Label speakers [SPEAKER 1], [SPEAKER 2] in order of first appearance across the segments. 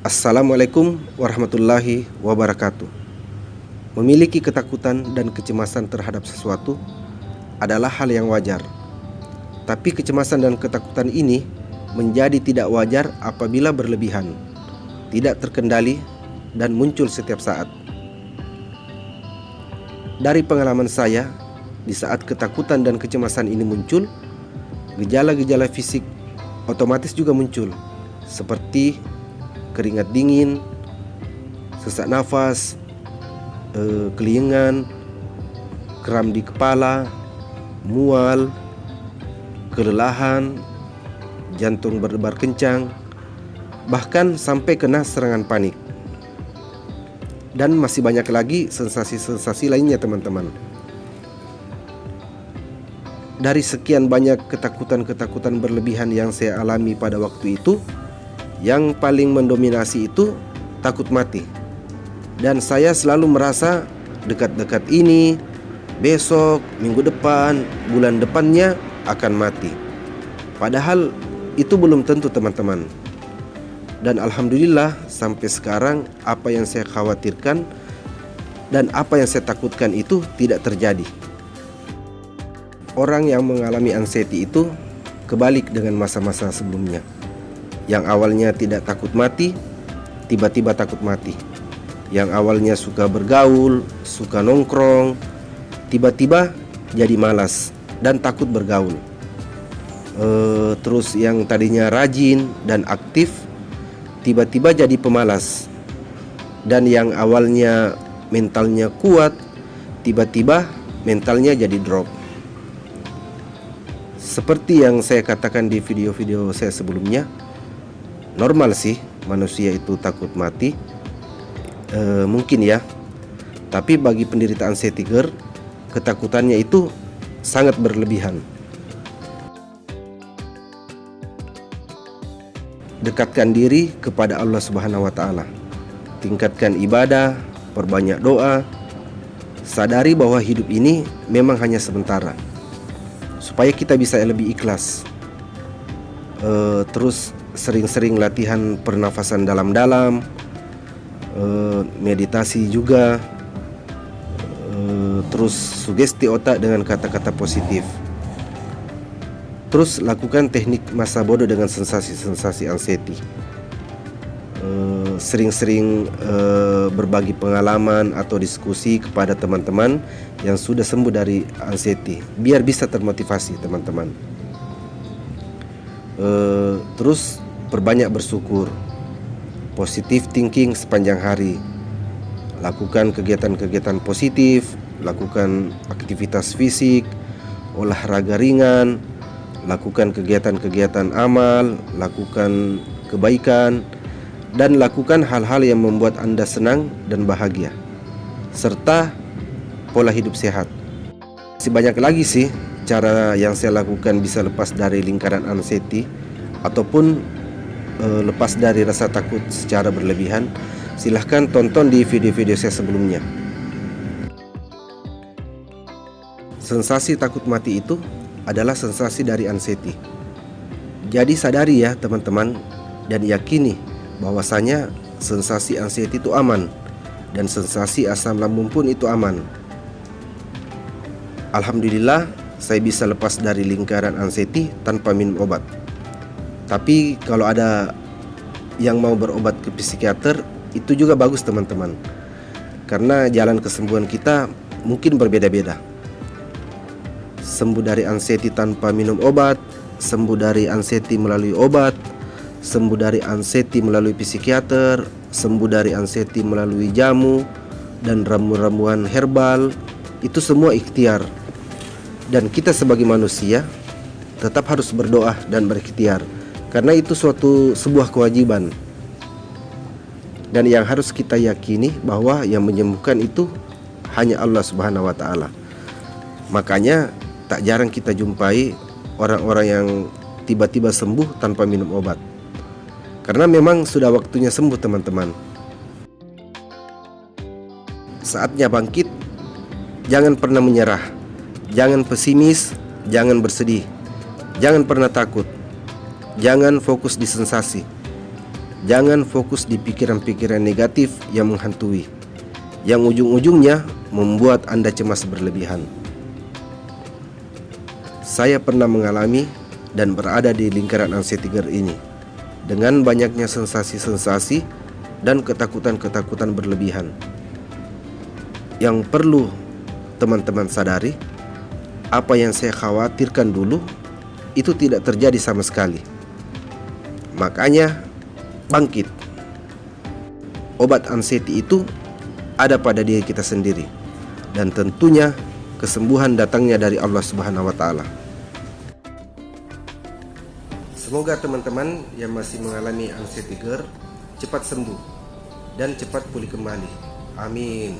[SPEAKER 1] Assalamualaikum warahmatullahi wabarakatuh. Memiliki ketakutan dan kecemasan terhadap sesuatu adalah hal yang wajar. Tapi kecemasan dan ketakutan ini menjadi tidak wajar apabila berlebihan, tidak terkendali, dan muncul setiap saat. Dari pengalaman saya, di saat ketakutan dan kecemasan ini muncul, gejala-gejala fisik otomatis juga muncul, seperti keringat dingin, sesak nafas, kelingan, kram di kepala, mual, kelelahan, jantung berdebar kencang, bahkan sampai kena serangan panik. Dan masih banyak lagi sensasi-sensasi lainnya, teman-teman. Dari sekian banyak ketakutan-ketakutan berlebihan yang saya alami pada waktu itu, yang paling mendominasi itu takut mati. Dan saya selalu merasa dekat-dekat ini, besok, minggu depan, bulan depannya akan mati. Padahal itu belum tentu, teman-teman. Dan alhamdulillah sampai sekarang apa yang saya khawatirkan dan apa yang saya takutkan itu tidak terjadi. Orang yang mengalami anxiety itu kebalik dengan masa-masa sebelumnya. Yang awalnya tidak takut mati, tiba-tiba takut mati. Yang awalnya suka bergaul, suka nongkrong, tiba-tiba jadi malas dan takut bergaul. Terus yang tadinya rajin dan aktif, tiba-tiba jadi pemalas. Dan yang awalnya mentalnya kuat, tiba-tiba mentalnya jadi drop. Seperti yang saya katakan di video-video saya sebelumnya, normal sih manusia itu takut mati, mungkin ya. Tapi bagi penderita anxiety, ketakutannya itu sangat berlebihan. Dekatkan diri kepada Allah Subhanahu wa Ta'ala. Tingkatkan ibadah, perbanyak doa. Sadari bahwa hidup ini memang hanya sementara, supaya kita bisa lebih ikhlas. Terus sering-sering latihan pernafasan dalam-dalam, meditasi juga, terus sugesti otak dengan kata-kata positif. Terus lakukan teknik masa bodoh dengan sensasi-sensasi anxiety. Sering-sering berbagi pengalaman atau diskusi kepada teman-teman yang sudah sembuh dari anxiety, biar bisa termotivasi, teman-teman. Terus perbanyak bersyukur, positive thinking sepanjang hari. Lakukan kegiatan-kegiatan positif, lakukan aktivitas fisik, olahraga ringan, lakukan kegiatan-kegiatan amal, lakukan kebaikan, dan lakukan hal-hal yang membuat Anda senang dan bahagia, serta pola hidup sehat. Masih banyak lagi sih cara yang saya lakukan bisa lepas dari lingkaran anxiety ataupun lepas dari rasa takut secara berlebihan. Silahkan tonton di video-video saya sebelumnya. Sensasi takut mati itu adalah sensasi dari anxiety. Jadi sadari ya teman-teman, dan yakini bahwasanya sensasi anxiety itu aman, dan sensasi asam lambung pun itu aman. Alhamdulillah saya bisa lepas dari lingkaran anxiety tanpa minum obat. Tapi kalau ada yang mau berobat ke psikiater, itu juga bagus, teman-teman. Karena jalan kesembuhan kita mungkin berbeda-beda. Sembuh dari anxiety tanpa minum obat, sembuh dari anxiety melalui obat, sembuh dari anxiety melalui psikiater, sembuh dari anxiety melalui jamu dan ramuan-ramuan herbal, itu semua ikhtiar. Dan kita sebagai manusia tetap harus berdoa dan berikhtiar, karena itu sebuah kewajiban. Dan yang harus kita yakini bahwa yang menyembuhkan itu hanya Allah Subhanahu wa Ta'ala. Makanya tak jarang kita jumpai orang-orang yang tiba-tiba sembuh tanpa minum obat, karena memang sudah waktunya sembuh, teman-teman. Saatnya bangkit. Jangan pernah menyerah, jangan pesimis, jangan bersedih, jangan pernah takut, jangan fokus di sensasi. Jangan fokus di pikiran-pikiran negatif yang menghantui, yang ujung-ujungnya membuat Anda cemas berlebihan. Saya pernah mengalami dan berada di lingkaran anxiety girl ini, dengan banyaknya sensasi-sensasi dan ketakutan-ketakutan berlebihan. Yang perlu teman-teman sadari, apa yang saya khawatirkan dulu itu tidak terjadi sama sekali. Makanya bangkit. Obat anxiety itu ada pada diri kita sendiri, dan tentunya kesembuhan datangnya dari Allah Subhanahu wa taala. Semoga teman-teman yang masih mengalami anxiety girl cepat sembuh dan cepat pulih kembali. Amin.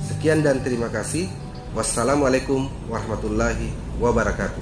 [SPEAKER 1] Sekian dan terima kasih. Wassalamualaikum warahmatullahi wabarakatuh.